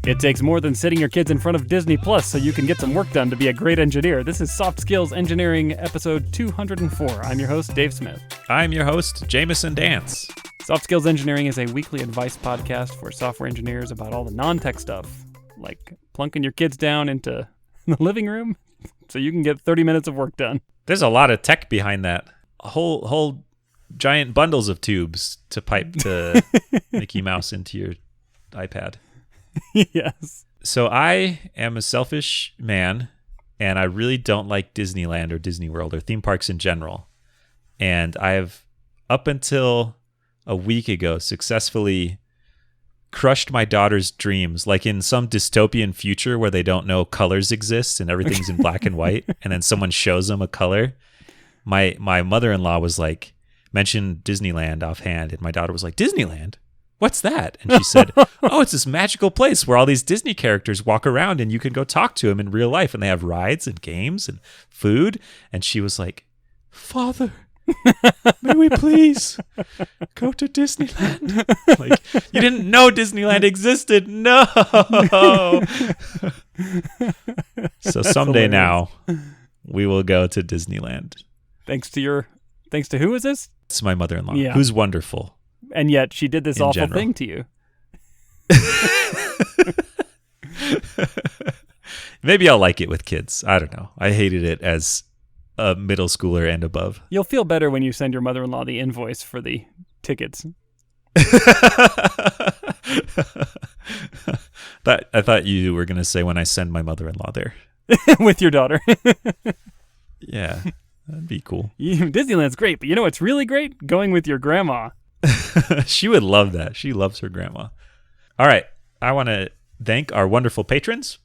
It takes more than sitting your kids in front of Disney Plus so you can get some work done to be a great engineer. This is Soft Skills Engineering, episode 204. I'm your host, Dave Smith. I'm your host, Jamison Dance. Soft Skills Engineering is a weekly advice podcast for software engineers about all the non-tech stuff, like plunking your kids down into the living room so you can get 30 minutes of work done. There's a lot of tech behind that. Whole giant bundles of tubes to pipe to Mickey Mouse into your iPad. Yes. So I am a selfish man, and I really don't like Disneyland or Disney World or theme parks in general. And I have, up until a week ago, successfully crushed my daughter's dreams, like in some dystopian future where they don't know colors exist and everything's in black and white, and then someone shows them a color. My mother-in-law was like, mentioned Disneyland offhand, and my daughter was like, Disneyland? What's that? And she said, oh, it's this magical place where all these Disney characters walk around and you can go talk to them in real life, and they have rides and games and food. And she was like, Father, may we please go to Disneyland? Like, you didn't know Disneyland existed. No. So someday now we will go to Disneyland. Thanks to who is this? It's my mother-in-law, Yeah. who's wonderful. And yet she did this In awful general. thing to you. Maybe I'll like it with kids. I don't know. I hated it as a middle schooler and above. You'll feel better when you send your mother-in-law the invoice for the tickets. I thought you were going to say when I send my mother-in-law there. With your daughter. Yeah, that'd be cool. Disneyland's great, but you know what's really great? Going with your grandma. She would love that. She loves her grandma. All right. I want to thank our wonderful patrons.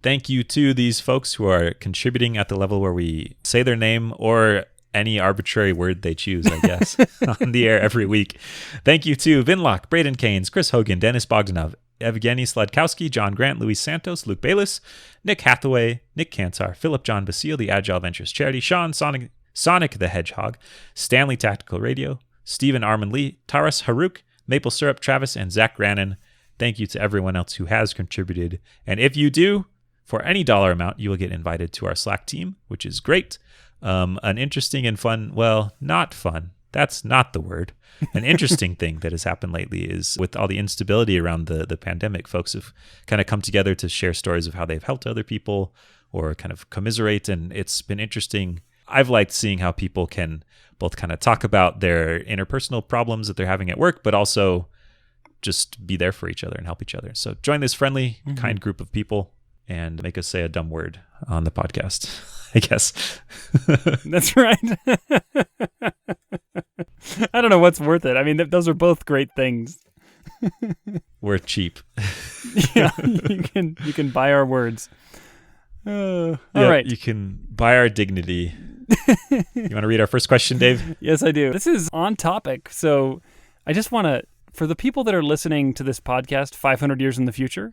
Thank you to these folks who are contributing at the level where we say their name or any arbitrary word they choose, I guess, on the air every week. Thank you to Vinlock, Braden Keynes, Chris Hogan, Dennis Bogdanov, Evgeny Sladkowski, John Grant, Luis Santos, Luke Bayless, Nick Hathaway, Nick Kantar, Philip John Basile, the Agile Ventures Charity, Sean Sonic the Hedgehog, Stanley Tactical Radio, Stephen Armin Lee, Taras Haruk, Maple Syrup Travis, and Zach Grannon. Thank you to everyone else who has contributed. And if you do, for any dollar amount, you will get invited to our Slack team, which is great. An interesting and fun, well, not fun. That's not the word. An interesting thing that has happened lately is with all the instability around the pandemic, folks have kind of come together to share stories of how they've helped other people or kind of commiserate. And it's been interesting. I've liked seeing how people can both kind of talk about their interpersonal problems that they're having at work, but also just be there for each other and help each other. So join this friendly, kind group of people and make us say a dumb word on the podcast, I guess. That's right. I don't know what's worth it. I mean, those are both great things. We're cheap. Yeah, you can buy our words. All right. You can buy our dignity. You want to read our first question, Dave? Yes, I do. This is on topic. So I just want to, for the people that are listening to this podcast 500 years in the future,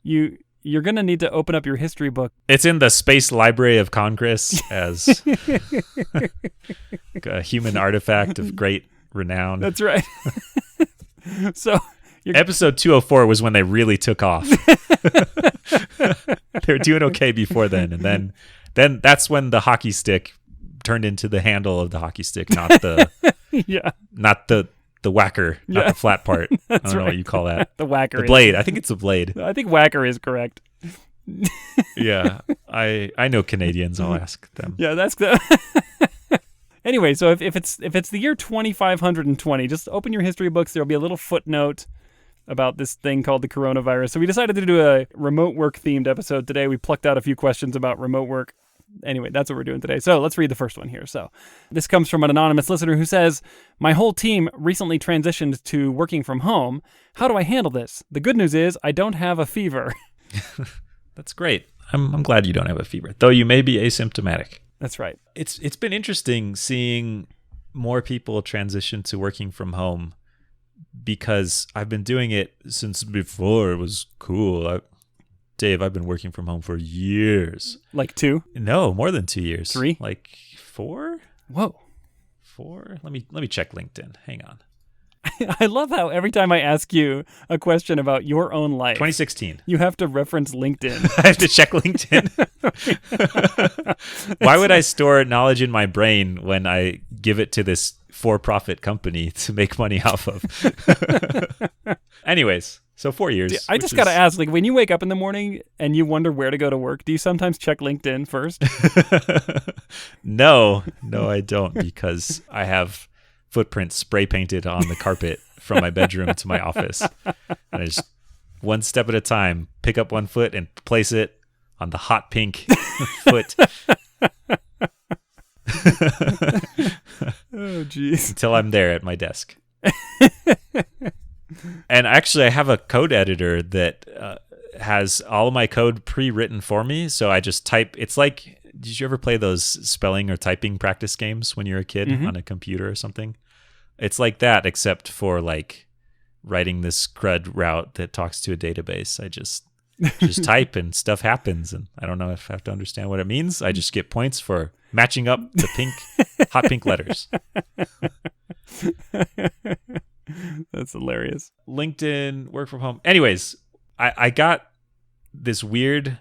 you're going to need to open up your history book. It's in the Space Library of Congress as a human artifact of great renown. That's right. So episode 204 was when they really took off. They were doing okay before then, and then that's when the hockey stick turned into the handle of the hockey stick, not the not the whacker, not the flat part. I don't know what you call that. The whacker. The blade. I think it's a blade. I think whacker is correct. Yeah. I know Canadians. I'll ask them. Yeah, that's the Anyway, so if it's the year 2520, just open your history books. There'll be a little footnote about this thing called the coronavirus. So we decided to do a remote work themed episode today. We plucked out a few questions about remote work. Anyway, that's what we're doing today. So let's read the first one here. So this comes from an anonymous listener who says, my whole team recently transitioned to working from home. How do I handle this? The good news is I don't have a fever. That's great. I'm glad you don't have a fever, though you may be asymptomatic. That's right. It's been interesting seeing more people transition to working from home because I've been doing it since before it was cool. Dave, I've been working from home for years. Like 2? No, more than 2 years. 3? Like 4? Whoa. 4? Let me check LinkedIn. Hang on. I love how every time I ask you a question about your own life, 2016. you have to reference LinkedIn. I have to check LinkedIn. Why would I store knowledge in my brain when I give it to this for-profit company to make money off of? Anyways, so 4 years. I just got to ask, like, when you wake up in the morning and you wonder where to go to work, do you sometimes check LinkedIn first? No, I don't, because I have footprints spray painted on the carpet from my bedroom to my office. And I just, one step at a time, pick up one foot and place it on the hot pink foot. Oh, jeez. Until I'm there at my desk. And actually, I have a code editor that has all of my code pre-written for me. So I just type. It's like, did you ever play those spelling or typing practice games when you were a kid on a computer or something? It's like that, except for like writing this CRUD route that talks to a database. I just type and stuff happens. And I don't know if I have to understand what it means. I just get points for matching up the pink, hot pink letters. That's hilarious. LinkedIn, work from home. Anyways, I got this weird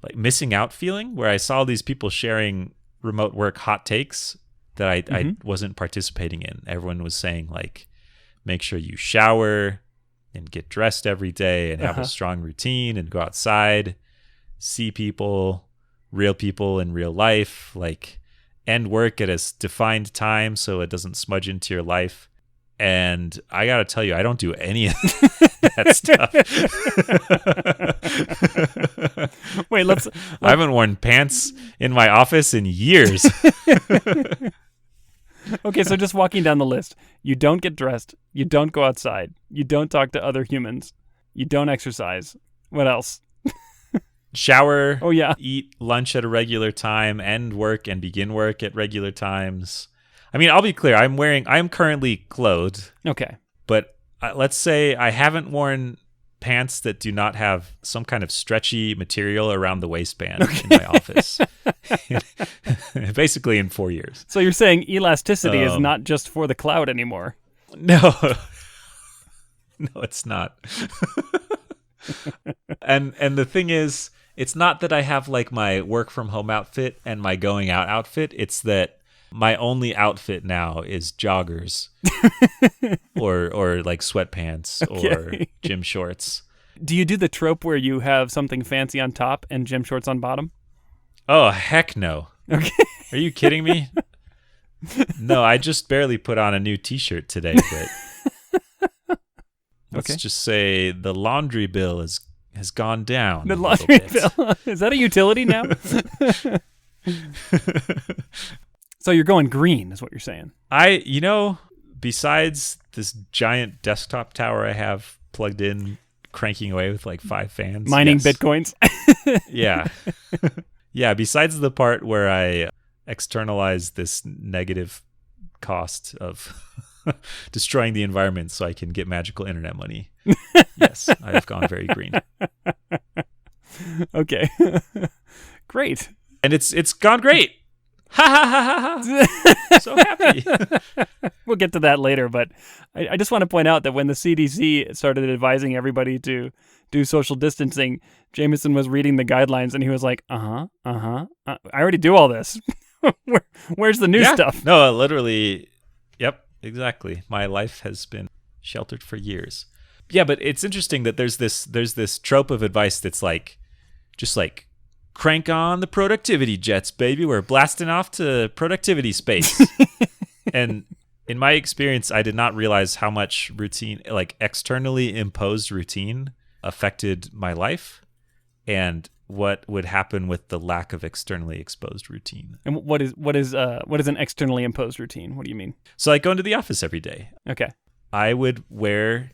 like missing out feeling where I saw these people sharing remote work hot takes that I wasn't participating in. Everyone was saying like, make sure you shower and get dressed every day and have a strong routine and go outside, see people, real people in real life, like end work at a defined time so it doesn't smudge into your life. And I got to tell you, I don't do any of that stuff. Wait, I haven't worn pants in my office in years. Okay, so just walking down the list. You don't get dressed. You don't go outside. You don't talk to other humans. You don't exercise. What else? Shower. Oh, yeah. Eat lunch at a regular time, end work and begin work at regular times. I mean, I'll be clear. I'm currently clothed. Okay. But let's say I haven't worn pants that do not have some kind of stretchy material around the waistband in my office. Basically in 4 years. So you're saying elasticity is not just for the cloud anymore? No. No, it's not. And the thing is, it's not that I have like my work from home outfit and my going out outfit. It's that my only outfit now is joggers or like sweatpants or gym shorts. Do you do the trope where you have something fancy on top and gym shorts on bottom? Oh, heck no. Okay. Are you kidding me? No, I just barely put on a new t-shirt today, but let's just say the laundry bill has gone down. The laundry bill? Is that a utility now? So you're going green is what you're saying. Besides this giant desktop tower I have plugged in, cranking away with like 5 fans. Mining Bitcoins. Yeah. Yeah, besides the part where I externalize this negative cost of destroying the environment so I can get magical internet money. Yes, I have gone very green. Okay. Great. And it's gone great. Ha ha ha ha ha. So happy. We'll get to that later, but I just want to point out that when the CDC started advising everybody to do social distancing, Jamison was reading the guidelines and he was like, I already do all this. Where's the new stuff? No, literally. Yep, exactly. My life has been sheltered for years. Yeah, but it's interesting that there's this trope of advice that's like, just like, crank on the productivity jets, baby. We're blasting off to productivity space. And in my experience, I did not realize how much routine, like externally imposed routine, affected my life and what would happen with the lack of externally exposed routine. And what is an externally imposed routine? What do you mean? So I go into the office every day. Okay. I would wear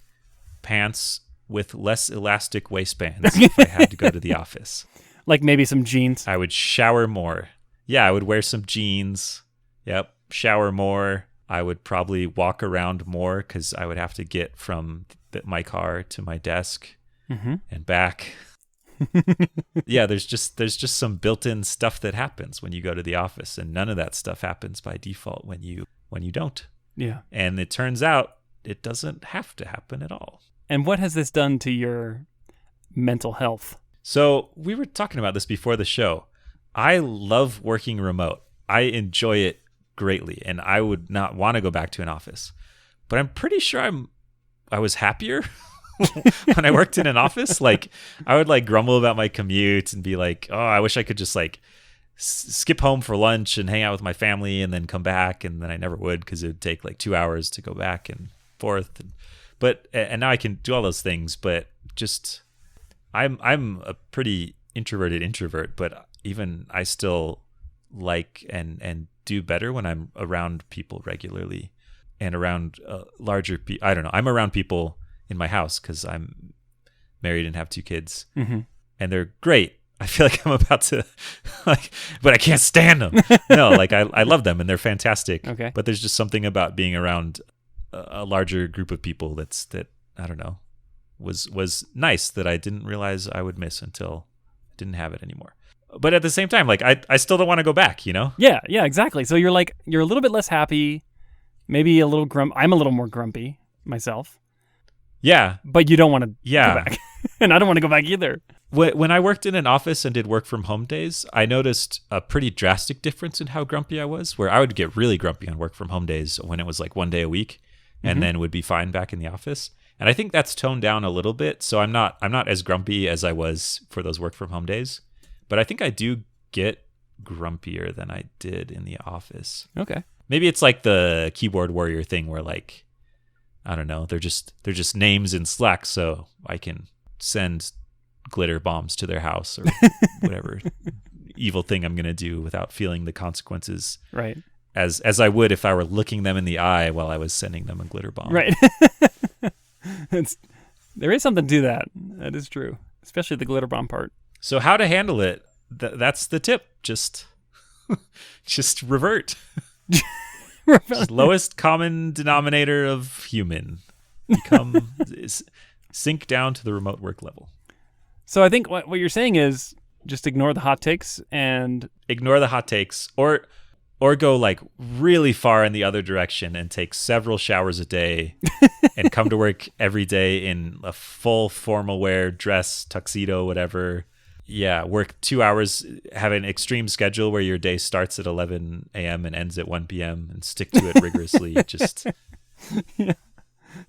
pants with less elastic waistbands if I had to go to the office. Like maybe some jeans. I would shower more. Yeah, I would wear some jeans. Yep. Shower more. I would probably walk around more because I would have to get from my car to my desk and back. Yeah, there's just some built-in stuff that happens when you go to the office, and none of that stuff happens by default when you don't. Yeah. And it turns out it doesn't have to happen at all. And what has this done to your mental health? So we were talking about this before the show. I love working remote. I enjoy it greatly, and I would not want to go back to an office. But I'm pretty sure I was happier when I worked in an office. Like, I would like grumble about my commute and be like, oh, I wish I could just like skip home for lunch and hang out with my family and then come back. And then I never would, because it would take like 2 hours to go back and forth. And now I can do all those things, but just I'm a pretty introverted introvert, but even I still like and do better when I'm around people regularly and around larger people. I don't know. I'm around people in my house because I'm married and have 2 kids, and they're great. I feel like I'm about to, like, but I can't stand them. No, like I love them and they're fantastic. Okay. But there's just something about being around a larger group of people that I don't know was nice that I didn't realize I would miss until I didn't have it anymore. But at the same time, like I still don't want to go back, you know? Yeah, exactly. So you're a little bit less happy, maybe a little I'm a little more grumpy myself. Yeah. But you don't want to go back. And I don't want to go back either. When I worked in an office and did work from home days, I noticed a pretty drastic difference in how grumpy I was, where I would get really grumpy on work from home days when it was like 1 day a week, and then would be fine back in the office. And I think that's toned down a little bit. So I'm not as grumpy as I was for those work from home days. But I think I do get grumpier than I did in the office. Okay. Maybe it's like the keyboard warrior thing where, like, I don't know, they're just names in Slack, so I can send glitter bombs to their house or whatever evil thing I'm going to do without feeling the consequences. Right. As I would if I were looking them in the eye while I was sending them a glitter bomb. Right. There is something to that. That is true. Especially the glitter bomb part. So how to handle it? That's the tip. Just revert. Just lowest common denominator of human. Sink down to the remote work level. So I think what you're saying is just ignore the hot takes and ignore the hot takes, or go like really far in the other direction and take several showers a day and come to work every day in a full formal wear, dress, tuxedo, whatever. Yeah, work 2 hours, have an extreme schedule where your day starts at 11 a.m. and ends at 1 p.m. and stick to it rigorously. Just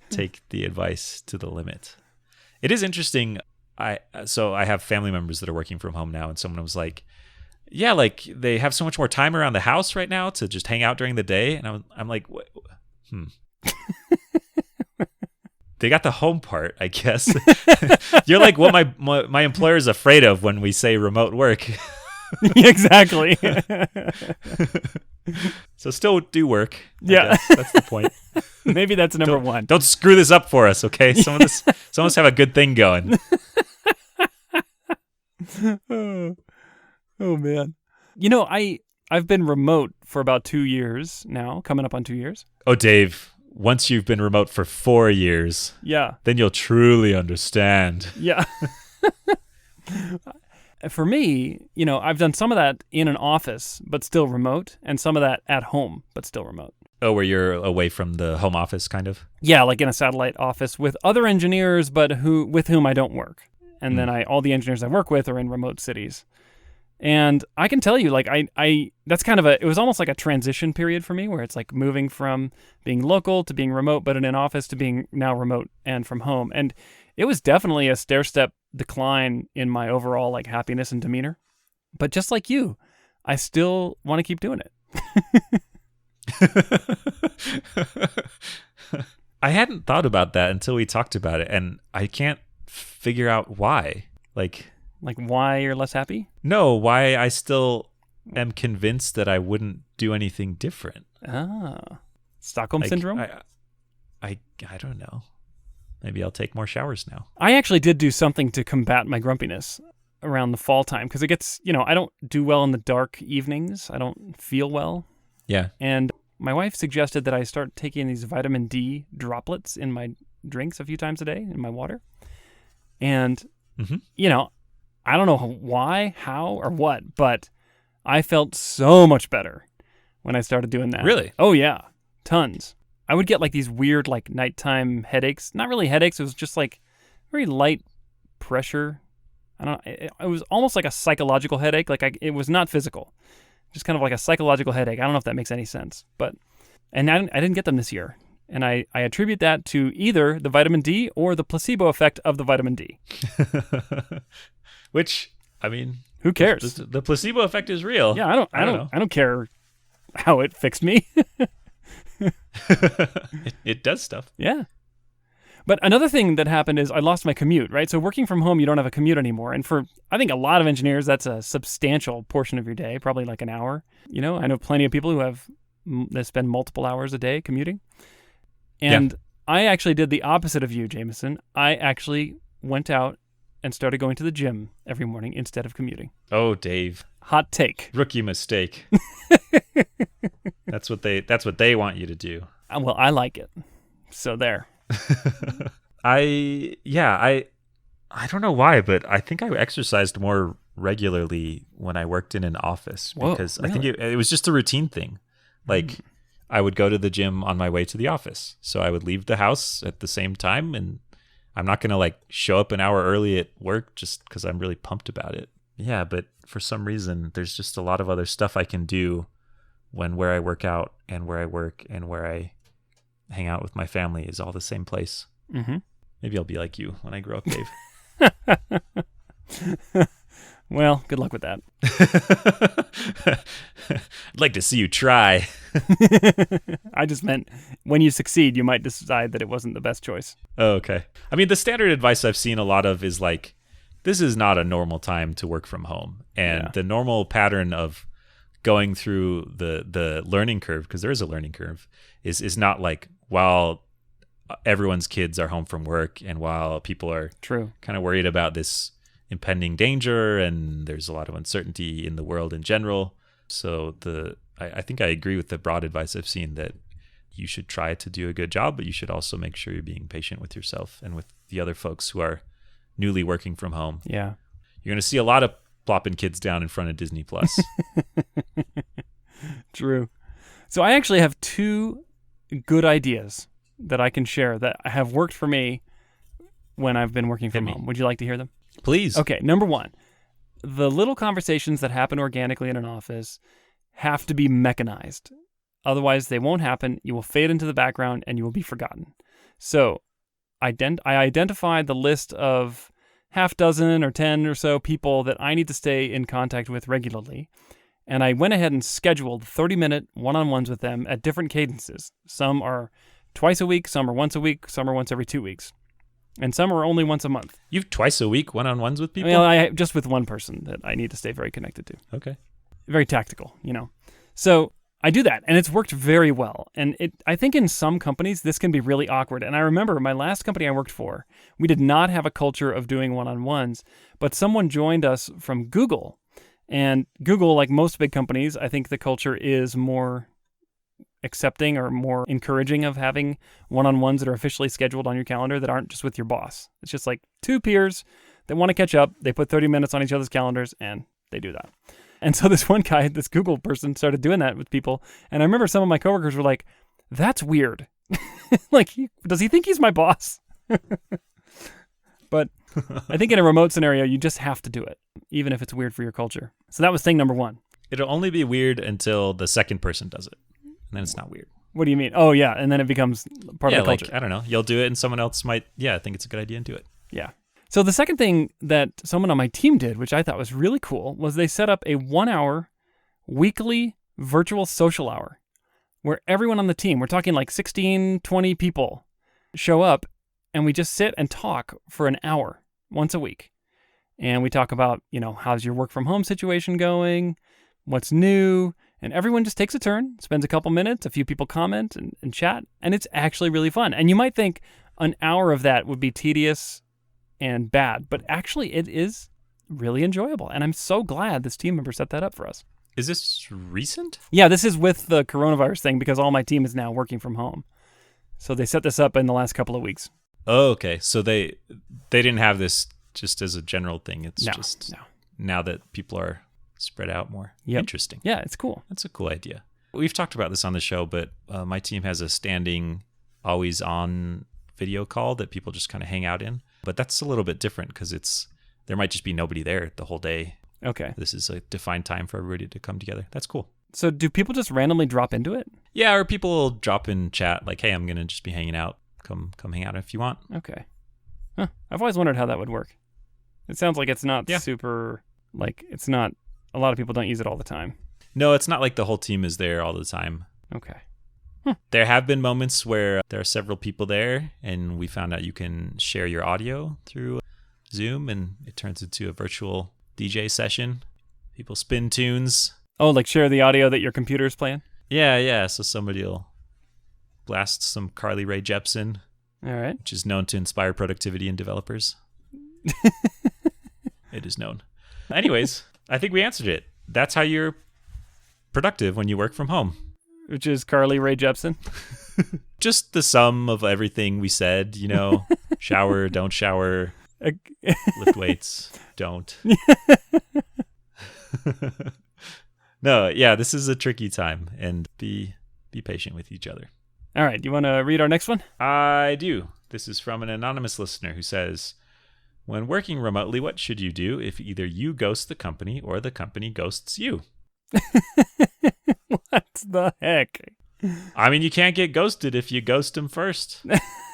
take the advice to the limit. It is interesting. So I have family members that are working from home now, and someone was like, yeah, like they have so much more time around the house right now to just hang out during the day. And I'm like, They got the home part, I guess. You're like what my employer is afraid of when we say remote work. Exactly. So still do work. Yeah. That's the point. Maybe that's number one. Don't screw this up for us, okay? Some of us have a good thing going. Oh man. You know, I've been remote for about 2 years now, coming up on 2 years. Oh, Dave, once you've been remote for 4 years, then you'll truly understand. Yeah. For me, you know, I've done some of that in an office, but still remote, and some of that at home, but still remote. Oh, where you're away from the home office, kind of? Yeah, like in a satellite office with other engineers, but with whom I don't work. And then all the engineers I work with are in remote cities. And I can tell you, like, I that's kind of it was almost like a transition period for me, where it's like moving from being local to being remote, but in an office, to being now remote and from home. And it was definitely a stair-step decline in my overall like happiness and demeanor. But just like you, I still want to keep doing it. I hadn't thought about that until we talked about it, and I can't figure out why. Like why you're less happy? No, why I still am convinced that I wouldn't do anything different. Stockholm Syndrome? I don't know. Maybe I'll take more showers now. I actually did do something to combat my grumpiness around the fall time, because it gets, I don't do well in the dark evenings. I don't feel well. Yeah. And my wife suggested that I start taking these vitamin D droplets in my drinks a few times a day, in my water. And, I don't know why, how, or what, but I felt so much better when I started doing that. Really? Oh, yeah. Tons. I would get like these weird like nighttime headaches. Not really headaches. It was just like very light pressure. I don't know. It was almost like a psychological headache. It was not physical. Just kind of like a psychological headache. I don't know if that makes any sense. And I didn't get them this year. And I attribute that to either the vitamin D or the placebo effect of the vitamin D. Which, I mean, who cares? The placebo effect is real. Yeah, I don't care how it fixed me. It does stuff. Yeah. But another thing that happened is I lost my commute, right? So working from home, you don't have a commute anymore. And for, I think, a lot of engineers, that's a substantial portion of your day, probably like an hour. I know plenty of people that spend multiple hours a day commuting. And I actually did the opposite of you, Jamison. I actually went out and started going to the gym every morning instead of commuting. Oh, Dave. Hot take. Rookie mistake. That's what they want you to do. Well, I like it. So there. I don't know why, but I think I exercised more regularly when I worked in an office because really? I think it was just a routine thing. Like I would go to the gym on my way to the office. So I would leave the house at the same time, and I'm not going to like show up an hour early at work just because I'm really pumped about it. Yeah, but for some reason, there's just a lot of other stuff I can do where I work out and where I work and where I hang out with my family is all the same place. Mm-hmm. Maybe I'll be like you when I grow up, Dave. Well, good luck with that. I'd like to see you try. I just meant when you succeed, you might decide that it wasn't the best choice. Oh, okay. I mean, the standard advice I've seen a lot of is like, this is not a normal time to work from home. And the normal pattern of going through the learning curve, because there is a learning curve, is not like while everyone's kids are home from work and while people are kind of worried about this impending danger and there's a lot of uncertainty in the world in general. So I think I agree with the broad advice I've seen that you should try to do a good job, but you should also make sure you're being patient with yourself and with the other folks who are newly working from home. Yeah. You're going to see a lot of plopping kids down in front of Disney Plus. True. So I actually have two good ideas that I can share that have worked for me when I've been working from home. Would you like to hear them? Please. Okay, number one, the little conversations that happen organically in an office have to be mechanized. Otherwise, they won't happen. You will fade into the background and you will be forgotten. So I identified the list of half dozen or 10 or so people that I need to stay in contact with regularly. And I went ahead and scheduled 30-minute one-on-ones with them at different cadences. Some are twice a week, some are once a week, some are once every 2 weeks. And some are only once a month. You've twice a week one-on-ones with people? Well, I just with one person that I need to stay very connected to. Okay. Very tactical, So I do that, and it's worked very well. And I think in some companies, this can be really awkward. And I remember my last company I worked for, we did not have a culture of doing one-on-ones, but someone joined us from Google. And Google, like most big companies, I think the culture is more accepting or more encouraging of having one-on-ones that are officially scheduled on your calendar that aren't just with your boss. It's just like two peers that want to catch up. They put 30 minutes on each other's calendars and they do that. And so this one guy, this Google person, started doing that with people. And I remember some of my coworkers were like, that's weird. Like, does he think he's my boss? But I think in a remote scenario, you just have to do it, even if it's weird for your culture. So that was thing number one. It'll only be weird until the second person does it. And then it's not weird. What do you mean? Oh, yeah. And then it becomes part of the culture. Like, I don't know. You'll do it and someone else might, think it's a good idea and do it. Yeah. So the second thing that someone on my team did, which I thought was really cool, was they set up a 1-hour weekly virtual social hour where everyone on the team, we're talking like 16, 20 people, show up and we just sit and talk for an hour once a week. And we talk about, how's your work from home situation going? What's new? And everyone just takes a turn, spends a couple minutes, a few people comment and chat, and it's actually really fun. And you might think an hour of that would be tedious and bad, but actually it is really enjoyable. And I'm so glad this team member set that up for us. Is this recent? Yeah, this is with the coronavirus thing because all my team is now working from home. So they set this up in the last couple of weeks. Oh, okay. So they didn't have this just as a general thing. It's just now that people are spread out more. Yep. Interesting. Yeah, it's cool. That's a cool idea. We've talked about this on the show, but my team has a standing, always on video call that people just kind of hang out in. But that's a little bit different because there might just be nobody there the whole day. Okay. This is a defined time for everybody to come together. That's cool. So do people just randomly drop into it? Yeah, or people will drop in chat like, hey, I'm going to just be hanging out. Come hang out if you want. Okay. Huh. I've always wondered how that would work. It sounds like it's not super, it's not, a lot of people don't use it all the time. No, it's not like the whole team is there all the time. Okay. There have been moments where there are several people there, and we found out you can share your audio through Zoom, and it turns into a virtual DJ session. People spin tunes. Oh, like share the audio that your computer's playing? Yeah. So somebody will blast some Carly Rae Jepsen, all right, which is known to inspire productivity in developers. It is known. Anyways, I think we answered it. That's how you're productive when you work from home. Which is Carly Rae Jepsen. Just the sum of everything we said, shower, don't shower, lift weights, don't. No, yeah, this is a tricky time, and be patient with each other. All right, you want to read our next one? I do. This is from an anonymous listener who says, when working remotely, what should you do if either you ghost the company or the company ghosts you? What the heck? I mean, you can't get ghosted if you ghost them first.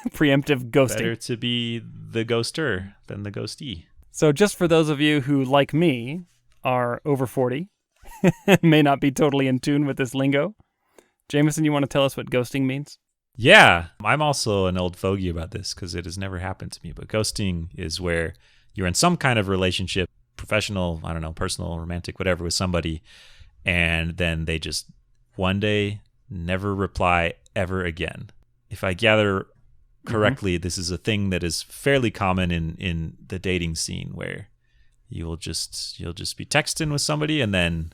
Preemptive ghosting. Better to be the ghoster than the ghostee. So just for those of you who, like me, are over 40, may not be totally in tune with this lingo, Jamison, you want to tell us what ghosting means? Yeah, I'm also an old fogey about this because it has never happened to me. But ghosting is where you're in some kind of relationship, professional, I don't know, personal, romantic, whatever, with somebody, and then they just one day never reply ever again. If I gather correctly, this is a thing that is fairly common in the dating scene where you'll just be texting with somebody and then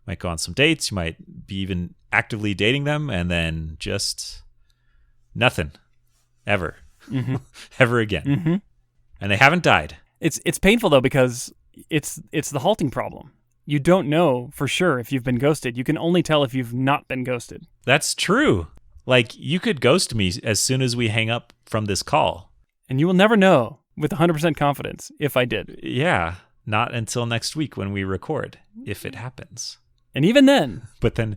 might go on some dates. You might be even actively dating them and then just nothing ever, ever again. And they haven't died. It's painful though because it's the halting problem. You don't know for sure if you've been ghosted. You can only tell if you've not been ghosted. That's true. Like, you could ghost me as soon as we hang up from this call. And you will never know with 100% confidence if I did. Yeah, not until next week when we record, if it happens. And even then. But then...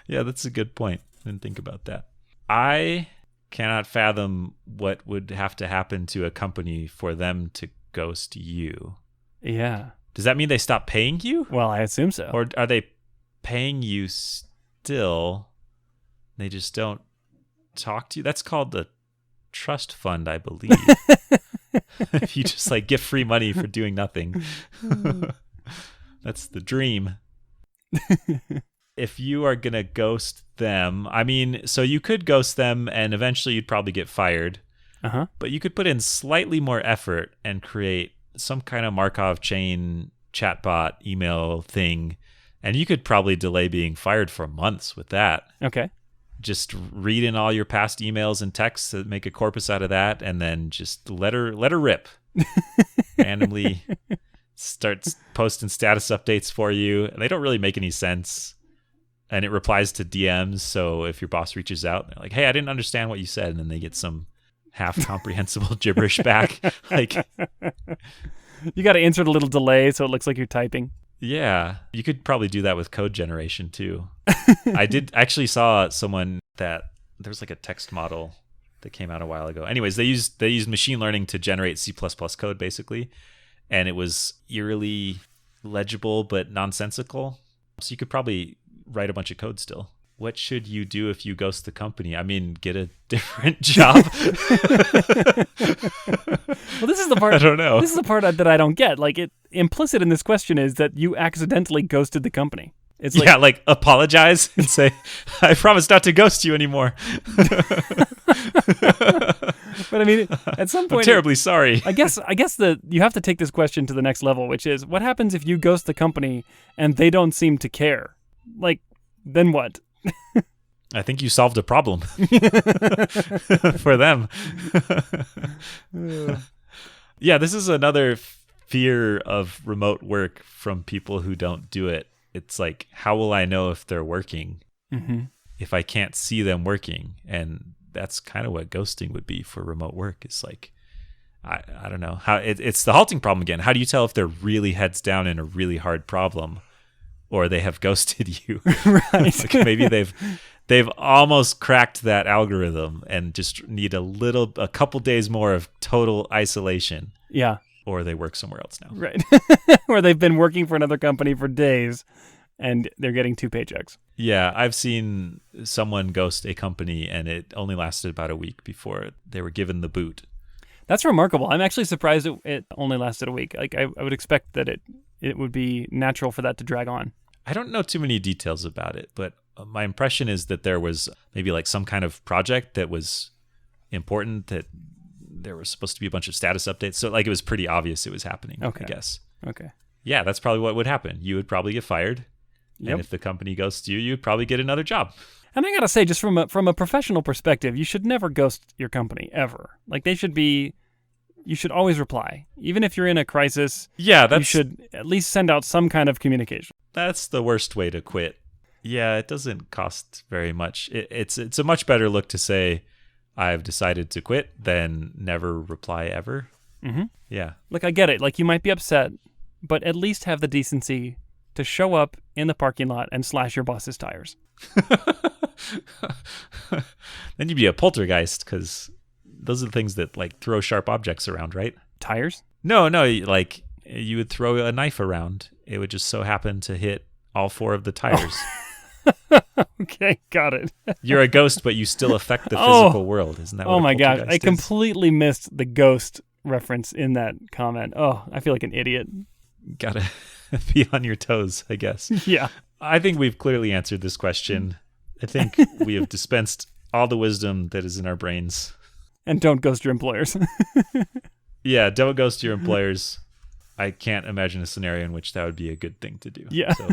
Yeah, that's a good point. I didn't think about that. I cannot fathom what would have to happen to a company for them to ghost you. Yeah. Does that mean they stop paying you? Well, I assume so. Or are they paying you still? They just don't talk to you? That's called the trust fund, I believe. If you just get free money for doing nothing. That's the dream. If you are going to ghost them, I mean, so you could ghost them and eventually you'd probably get fired. But you could put in slightly more effort and create some kind of Markov chain chatbot email thing. And you could probably delay being fired for months with that. Okay. Just read in all your past emails and texts, make a corpus out of that, and then just let her rip. Randomly starts posting status updates for you. And they don't really make any sense. And it replies to DMs. So if your boss reaches out, they're like, hey, I didn't understand what you said. And then they get some half comprehensible gibberish back. You got to insert a little delay so it looks like you're typing. Yeah, you could probably do that with code generation too. I did actually saw someone that there was a text model that came out a while ago. Anyways, they used machine learning to generate C++ code basically, and it was eerily legible but nonsensical. So you could probably write a bunch of code still. What should you do if you ghost the company? I mean, get a different job. Well, this is the part. I don't know. This is the part that I don't get. Implicit in this question is that you accidentally ghosted the company. It's apologize and say, I promise not to ghost you anymore. But I mean, at some point, I'm terribly sorry. I guess that you have to take this question to the next level, which is, what happens if you ghost the company and they don't seem to care? Then what? I think you solved a problem for them. Yeah, this is another fear of remote work from people who don't do it. it's like, how will I know if they're working if I can't see them working? And that's kind of what ghosting would be for remote work. It's like, I don't know how it's the halting problem again. How do you tell if they're really heads down in a really hard problem or they have ghosted you? Right. Like maybe they've almost cracked that algorithm and just need a couple days more of total isolation. Yeah. Or they work somewhere else now. Right. Or they've been working for another company for days and they're getting 2 paychecks. Yeah, I've seen someone ghost a company and it only lasted about a week before they were given the boot. That's remarkable. I'm actually surprised it only lasted a week. Like I would expect that it would be natural for that to drag on. I don't know too many details about it, but my impression is that there was maybe like some kind of project that was important, that there was supposed to be a bunch of status updates. So like it was pretty obvious it was happening, Okay. I guess. Okay. Yeah, that's probably what would happen. You would probably get fired. Yep. And if the company ghosts you, you'd probably get another job. And I gotta say, just from a professional perspective, you should never ghost your company ever. Like you should always reply, even if you're in a crisis. Yeah, you should at least send out some kind of communication. That's the worst way to quit. Yeah, it doesn't cost very much. It's a much better look to say, I've decided to quit than never reply ever. Mm-hmm. Yeah. Look, I get it. Like you might be upset, but at least have the decency to show up in the parking lot and slash your boss's tires. Then you'd be a poltergeist, because those are the things that like throw sharp objects around, right? Tires? No, like you would throw a knife around. It would just so happen to hit all 4 of the tires. Okay, got it. You're a ghost, but you still affect the physical world. Isn't that what Oh a my gosh, poltergeist I is? completely missed the ghost reference in that comment. Oh, I feel like an idiot. Gotta be on your toes, I guess. Yeah. I think we've clearly answered this question. I think we have dispensed all the wisdom that is in our brains. And don't ghost your employers. Yeah, don't ghost your employers. I can't imagine a scenario in which that would be a good thing to do. Yeah. So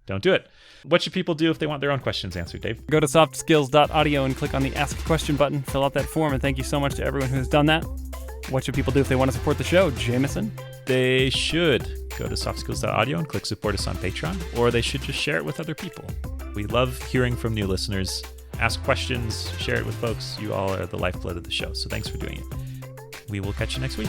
don't do it. What should people do if they want their own questions answered, Dave? Go to softskills.audio and click on the Ask a Question button. Fill out that form, and thank you so much to everyone who has done that. What should people do if they want to support the show, Jamison? They should go to softskills.audio and click support us on Patreon, or they should just share it with other people. We love hearing from new listeners. Ask questions, share it with folks. You all are the lifeblood of the show, so thanks for doing it. We will catch you next week.